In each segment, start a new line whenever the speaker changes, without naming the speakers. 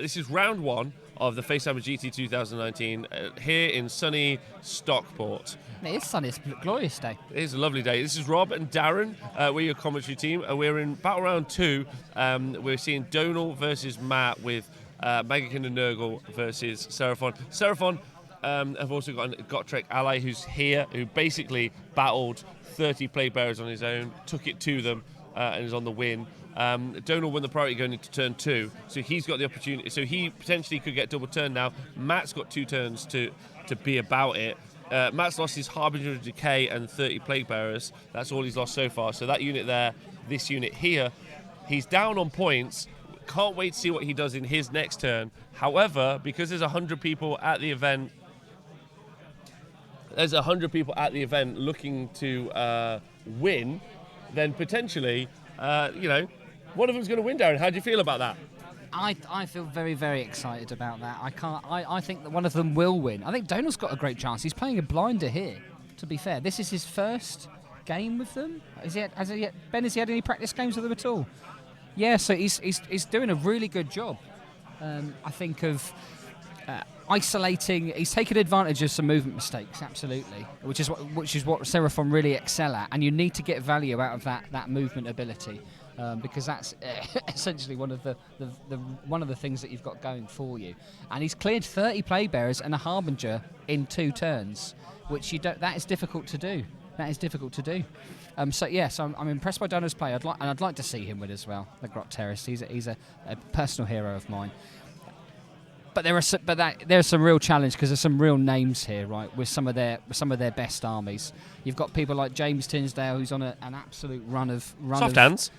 This is round one of the FHGT 2019 here in sunny Stockport.
It is sunny. It's a glorious day.
It is a lovely day. This is Rob and Darren. We're your commentary team. We're in battle round 2. We're seeing Donal versus Matt with Megakin and Nurgle versus Seraphon. Seraphon have also got a Gotrek ally who's here, who basically battled 30 plague bearers on his own, took it to them, and is on the win. Donal won the priority going into turn 2, so he's got the opportunity. So he potentially could get double turn now. Matt's got 2 turns to be about it. Matt's lost his Harbinger of Decay and 30 plague bearers. That's all he's lost so far. So that unit there, this unit here, he's down on points. Can't wait to see what he does in his next turn. However, because there's 100 people at the event, looking to win, then potentially, one of them's going to win, Darren. How do you feel about that?
I feel very, very excited about that. I think that one of them will win. I think Donal's got a great chance. He's playing a blinder here, to be fair. This is his first game with them. Ben, has he had any practice games with them at all? Yeah, so he's doing a really good job. I think of isolating. He's taken advantage of some movement mistakes, absolutely, which is what Seraphon really excel at. And you need to get value out of that movement ability. Because that's essentially one of the things that you've got going for you. And he's cleared 30 plague bearers and a harbinger in 2 turns, which that is difficult to do. So I'm impressed by Donal's play. I'd like to see him win as well. The Grot Terrace. He's a personal hero of mine. But there's some real challenge because there's some real names here, right? With some of their best armies. You've got people like James Tinsdale, who's on an absolute run of
hands,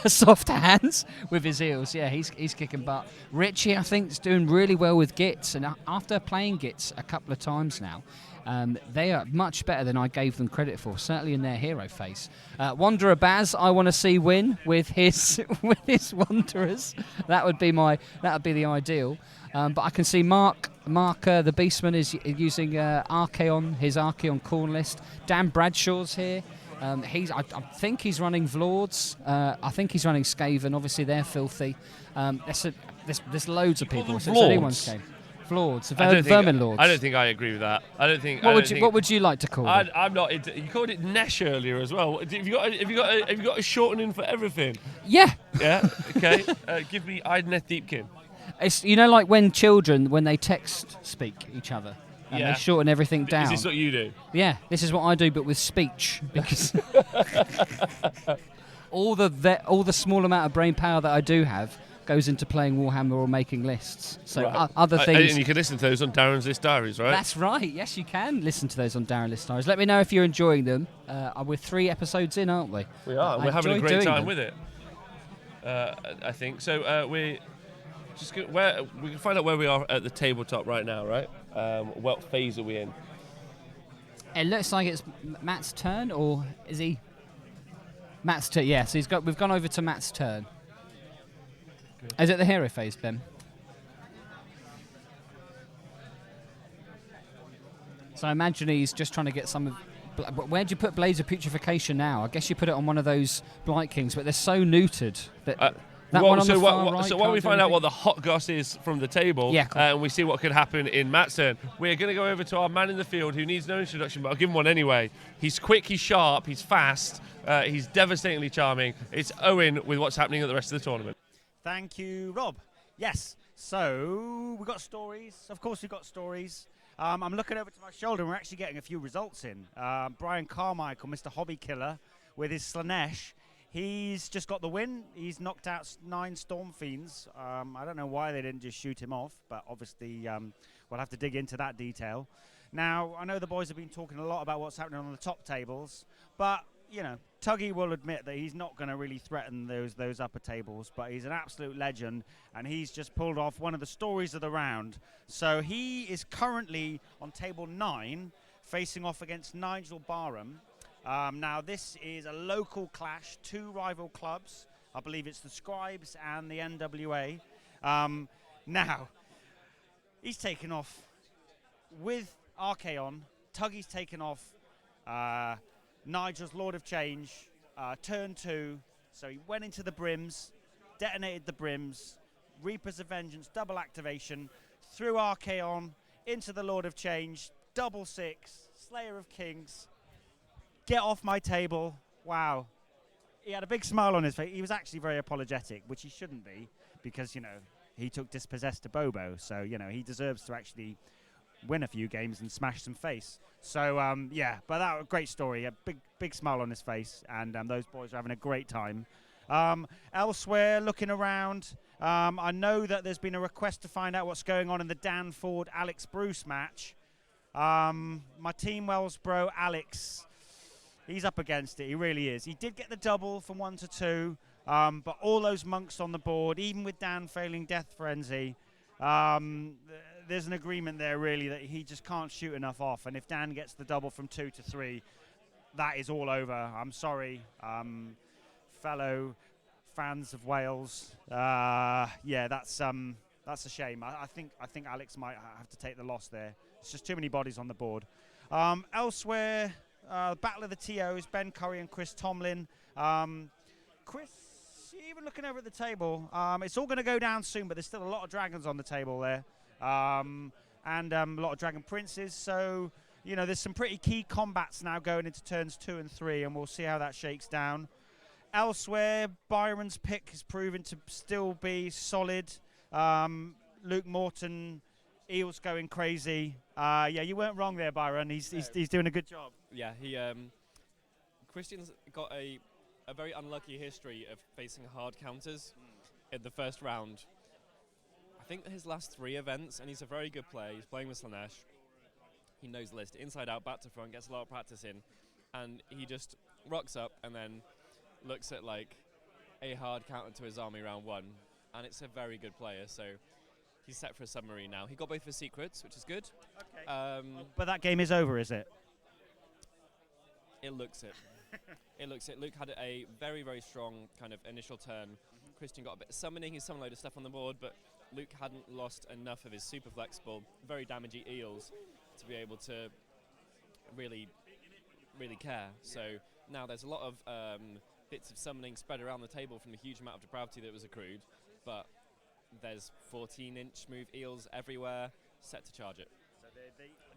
soft hands with his heels. Yeah, he's kicking butt. Richie, I think, is doing really well with Gits, and after playing Gits a couple of times now, they are much better than I gave them credit for. Certainly in their hero phase. Wanderer Baz, I want to see win with his Wanderers. That would be the ideal. But I can see Mark the Beastman is using Archaon, his Archaon Corn list. Dan Bradshaw's here. I think he's running Vlords. I think he's running Skaven. Obviously, they're filthy. There's loads of people. So it's anyone's game. Vlords, Vermin Lords.
I don't think I agree with that.
What would you like to call them?
I'm not. You called it Nesh earlier as well. Have you got a shortening for everything?
Yeah.
Yeah. Okay. Give me Idneth Deepkin.
It's like when children, when they text speak each other, and they shorten everything down.
Is this what you do?
Yeah, this is what I do, but with speech, because all the small amount of brain power that I do have goes into playing Warhammer or making lists. So
right.
Other things.
And you can listen to those on Darren's List Diaries, right?
That's right. Yes, you can listen to those on Darren's List Diaries. Let me know if you're enjoying them. We're 3 episodes in, aren't we?
We are. We're having a great time with it. I think so. We can find out where we are at the tabletop right now, right? What phase are we in?
It looks like it's Matt's turn, or is he? Matt's turn. Yeah. So we've gone over to Matt's turn. Good. Is it the hero phase, Ben? So I imagine he's just trying to get some of. Where'd you put Blades of Putrefaction now? I guess you put it on one of those Blight Kings, but they're so neutered that. While
we find out what the hot goss is from the table, and we see what could happen in Matt's turn, we're going to go over to our man in the field who needs no introduction, but I'll give him one anyway. He's quick, he's sharp, he's fast, he's devastatingly charming. It's Owen with what's happening at the rest of the tournament.
Thank you, Rob. Yes, so we've got stories. Of course we've got stories. I'm looking over to my shoulder and we're actually getting a few results in. Brian Carmichael, Mr. Hobby Killer, with his Slanesh. He's just got the win. He's knocked out 9 Storm Fiends. I don't know why they didn't just shoot him off, but obviously we'll have to dig into that detail. Now, I know the boys have been talking a lot about what's happening on the top tables, but, Tuggy will admit that he's not going to really threaten those upper tables, but he's an absolute legend, and he's just pulled off one of the stories of the round. So he is currently on table 9, facing off against Nigel Barham. Now, this is a local clash, 2 rival clubs. I believe it's the Scribes and the NWA. Now, he's taken off with Archaon. Tuggy's taken off Nigel's Lord of Change, turn 2. So he went into the brims, detonated the brims, Reapers of Vengeance, double activation, through Archaon, into the Lord of Change, double 6, Slayer of Kings. Get off my table. Wow. He had a big smile on his face. He was actually very apologetic, which he shouldn't be, because, you know, he took Dispossessed to Bobo. So, you know, he deserves to actually win a few games and smash some face. So, yeah, but that was a great story. A big smile on his face, and those boys are having a great time. Elsewhere, looking around, I know that there's been a request to find out what's going on in the Dan Ford Alex Bruce match. My Team Wells bro Alex, he's up against it. He really is. He did get the double from 1 to 2, but all those monks on the board, even with Dan failing Death Frenzy, there's an agreement there really that he just can't shoot enough off. And if Dan gets the double from 2 to 3, that is all over. I'm sorry, fellow fans of Wales. Yeah, that's a shame. I think Alex might have to take the loss there. It's just too many bodies on the board. Elsewhere, Battle of the TOs, Ben Curry and Chris Tomlin. Chris, even looking over at the table, it's all going to go down soon, but there's still a lot of dragons on the table there, and a lot of dragon princes. So, you know, there's some pretty key combats now going into turns 2 and 3, and we'll see how that shakes down. Elsewhere, Byron's pick has proven to still be solid. Luke Morton, Eels going crazy. Yeah, you weren't wrong there, Byron. He's doing a good job.
Yeah, Christian's got a very unlucky history of facing hard counters in the first round. I think his last 3 events, and he's a very good player. He's playing with Slanesh. He knows the list inside out, back to front, gets a lot of practice in, and he just rocks up and then looks at like a hard counter to his army round 1, and it's a very good player. So he's set for a submarine now. He got both his secrets, which is good.
Okay. But that game is over, is it?
It looks it. It looks it. Luke had a very, very strong kind of initial turn. Christian got a bit of summoning. He summoned a load of stuff on the board, but Luke hadn't lost enough of his super flexible, very damagey eels to be able to really, really care. So now there's a lot of bits of summoning spread around the table from the huge amount of depravity that was accrued, but there's 14-inch move eels everywhere, set to charge it.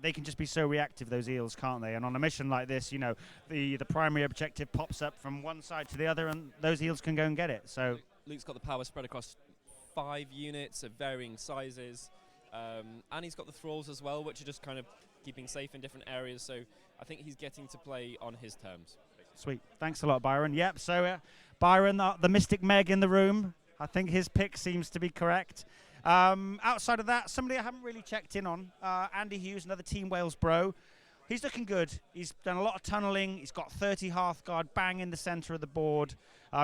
They can just be so reactive, those eels, can't they? And on a mission like this, you know, the primary objective pops up from one side to the other, and those eels can go and get it. So
Luke's got the power spread across 5 units of varying sizes, and he's got the thralls as well, which are just kind of keeping safe in different areas. So I think he's getting to play on his terms.
Sweet. Thanks a lot, Byron. Yep, so Byron, the Mystic Meg in the room, I think his pick seems to be correct. Outside of that, somebody I haven't really checked in on, Andy Hughes, another Team Wales bro. He's looking good. He's done a lot of tunneling. He's got 30 Hearthguard bang in the center of the board.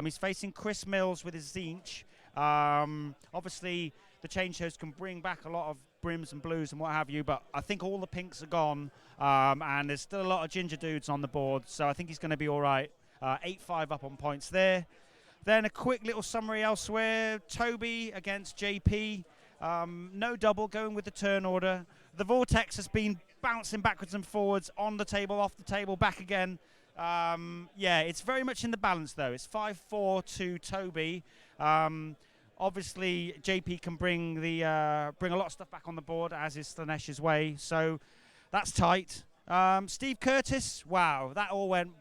He's facing Chris Mills with his Zinch. Obviously, the change host can bring back a lot of brims and blues and what have you, but I think all the pinks are gone, and there's still a lot of ginger dudes on the board, so I think he's going to be all right. 8-5 up on points there. Then a quick little summary elsewhere. Toby against JP. No double, going with the turn order. The Vortex has been bouncing backwards and forwards, on the table, off the table, back again. Yeah, it's very much in the balance, though. It's 5-4 to Toby. Obviously, JP can bring a lot of stuff back on the board, as is Slanesh's way. So that's tight. Steve Curtis, wow, that all went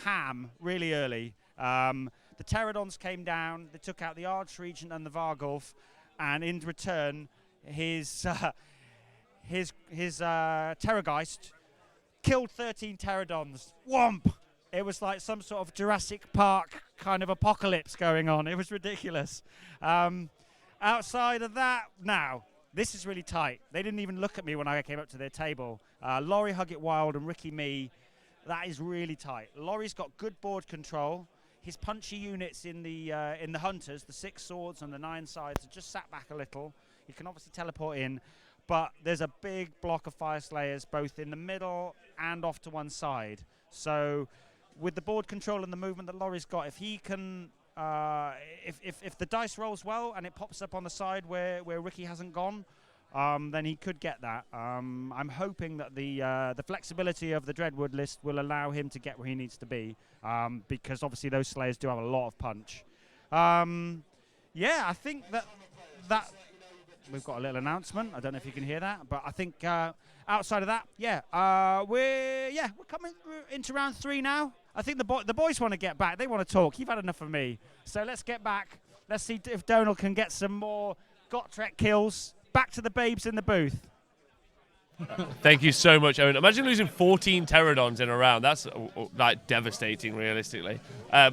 ham really early. The Pterodons came down, they took out the Arch Regent and the Vargulf, and in return, his Terrorgeist killed 13 Pterodons. Whomp! It was like some sort of Jurassic Park kind of apocalypse going on. It was ridiculous. Outside of that, now, this is really tight. They didn't even look at me when I came up to their table. Laurie Huggett Wild and Ricky Me, that is really tight. Laurie's got good board control. His punchy units in the Hunters, the 6 swords and the 9 sides, have just sat back a little. You can obviously teleport in, but there's a big block of Fire Slayers both in the middle and off to one side. So with the board control and the movement that Laurie's got, if he can, if the dice rolls well and it pops up on the side where Ricky hasn't gone, then he could get that. I'm hoping that the flexibility of the Dreadwood list will allow him to get where he needs to be, because obviously those Slayers do have a lot of punch. Yeah, I think that that, we've got a little announcement. I don't know if you can hear that, but I think outside of that, we're coming into round 3 now. I think the boys want to get back. They want to talk. You've had enough of me. So let's get back. Let's see if Donal can get some more Gotrek kills. Back to the babes in the booth.
Thank you so much, Owen. Imagine losing 14 pterodons in a round. That's like devastating, realistically.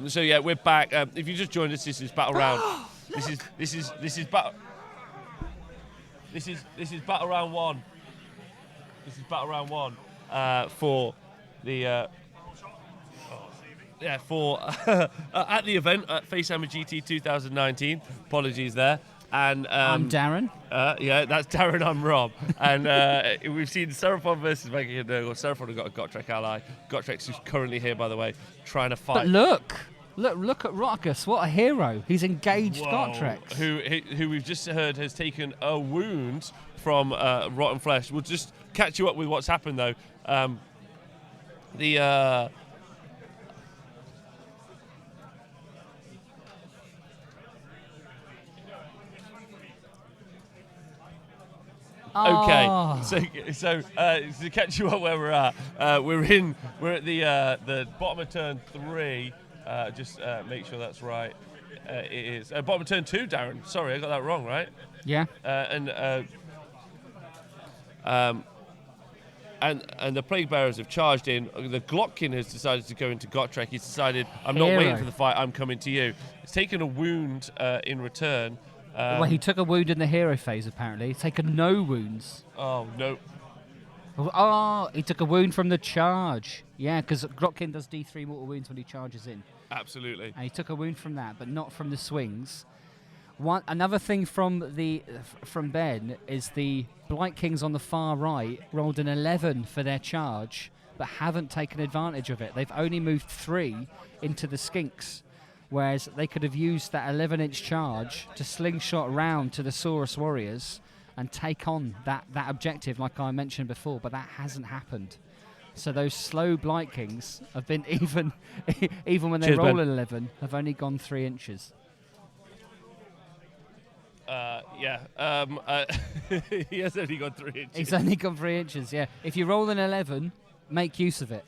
So yeah, we're back. If you just joined us, this is battle round. This is battle. This is battle round 1. This is battle round 1 for the at the event at FHGT 2019. Apologies there. And
I'm Darren.
Yeah, that's Darren. I'm Rob. And we've seen Seraphon versus Megan Nurgle. Seraphon have got a Gotrek ally. Gotrek's who's currently here, by the way, trying to fight.
But look at Roticus. What a hero. He's engaged
Whoa.
Gotrek.
Who we've just heard has taken a wound from Rotten Flesh. We'll just catch you up with what's happened, though. Okay, so to catch you up where we're at, we're at the bottom of turn 3. Just make sure that's right. It is bottom of turn 2, Darren. Sorry, I got that wrong, right?
Yeah.
And the Plague Bearers have charged in. The Glotkin has decided to go into Gotrek. He's decided, I'm not waiting for the fight. I'm coming to you. He's taken a wound in return.
Well, he took a wound in the hero phase, apparently. He's taken no wounds.
Oh, no.
Oh, he took a wound from the charge. Yeah, because Glotkin does D3 mortal wounds when he charges in.
Absolutely.
And he took a wound from that, but not from the swings. Another thing from Ben is the Blight Kings on the far right rolled an 11 for their charge, but haven't taken advantage of it. They've only moved 3 into the Skinks, whereas they could have used that 11-inch charge to slingshot round to the Saurus Warriors and take on that objective, like I mentioned before, but that hasn't happened. So those slow Blight Kings have been even when they roll an 11, have only gone 3 inches.
He has only got 3 inches.
He's only gone 3 inches, yeah. If you roll an 11, make use of it.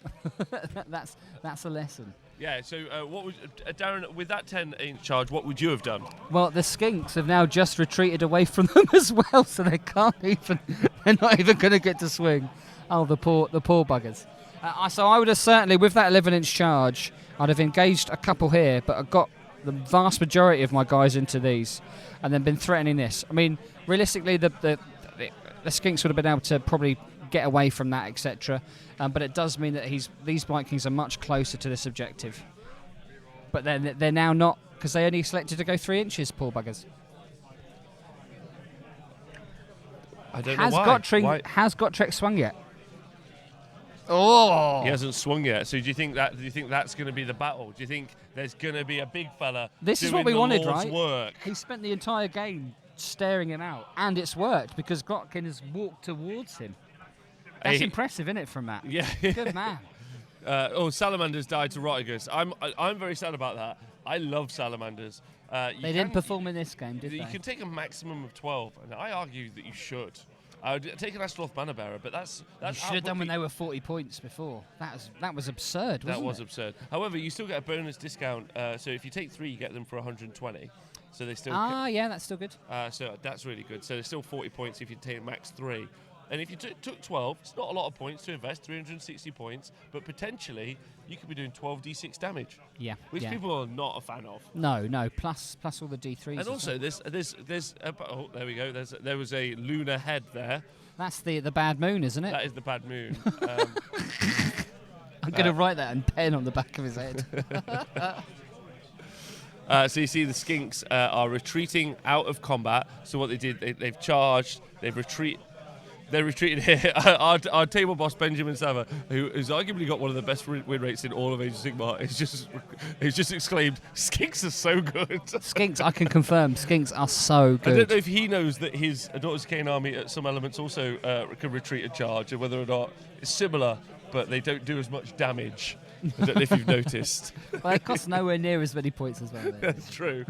That's a lesson.
Yeah, so what would Darren, with that 10-inch charge, what would you have done?
Well, the Skinks have now just retreated away from them as well, so they're not even going to get to swing. Oh, the poor buggers. So I would have certainly, with that 11-inch charge, I'd have engaged a couple here, but I got the vast majority of my guys into these, and then been threatening this. I mean, realistically, the Skinks would have been able to probably get away from that, etc. But it does mean that these Blight Kings are much closer to this objective. But then they're now not, because they only selected to go 3 inches, poor buggers.
I don't know why.
Has Gotrek swung yet? Oh!
He hasn't swung yet. So do you think that's going to be the battle? Do you think there's going to be a big fella
This
doing
is what we
the
wanted,
Lord's
right?
work?
He spent the entire game staring him out, and it's worked because Glotkin has walked towards him. That's impressive, isn't it, from Matt?
Yeah.
Good man.
Salamanders died to Rotigus. I'm very sad about that. I love Salamanders.
They didn't perform in this game, did they?
You can take a maximum of 12, and I argue that you should. I would take an Astroloth Banner Bearer, but that's
you should have done when they were 40 points before. That was absurd, wasn't it?
That was absurd. However, you still get a bonus discount. So if you take 3, you get them for 120. So they still.
Yeah, that's still good.
So that's really good. So there's still 40 points if you take max 3. And if you took 12, it's not a lot of points to invest, 360 points, but potentially you could be doing 12 d6 damage.
Yeah.
Which people are not a fan of.
No. Plus all the d3s.
And also, there's oh, there we go. There was a lunar head there.
That's the bad moon, isn't it?
That is the bad moon.
I'm going to write that in pen on the back of his head.
So you see the Skinks are retreating out of combat. So what they did, they've charged, they've retreated. They're retreating here. Our table boss, Benjamin Sava, who's arguably got one of the best win rates in all of Age of Sigmar, he's just exclaimed, Skinks are so good.
Skinks, I can confirm, Skinks are so good.
I don't know if he knows that his Daughters of Cain army at some elements also can retreat and charge, and whether or not it's similar, but they don't do as much damage. I don't know if you've noticed.
Well, it costs nowhere near as many points as well.
That's true.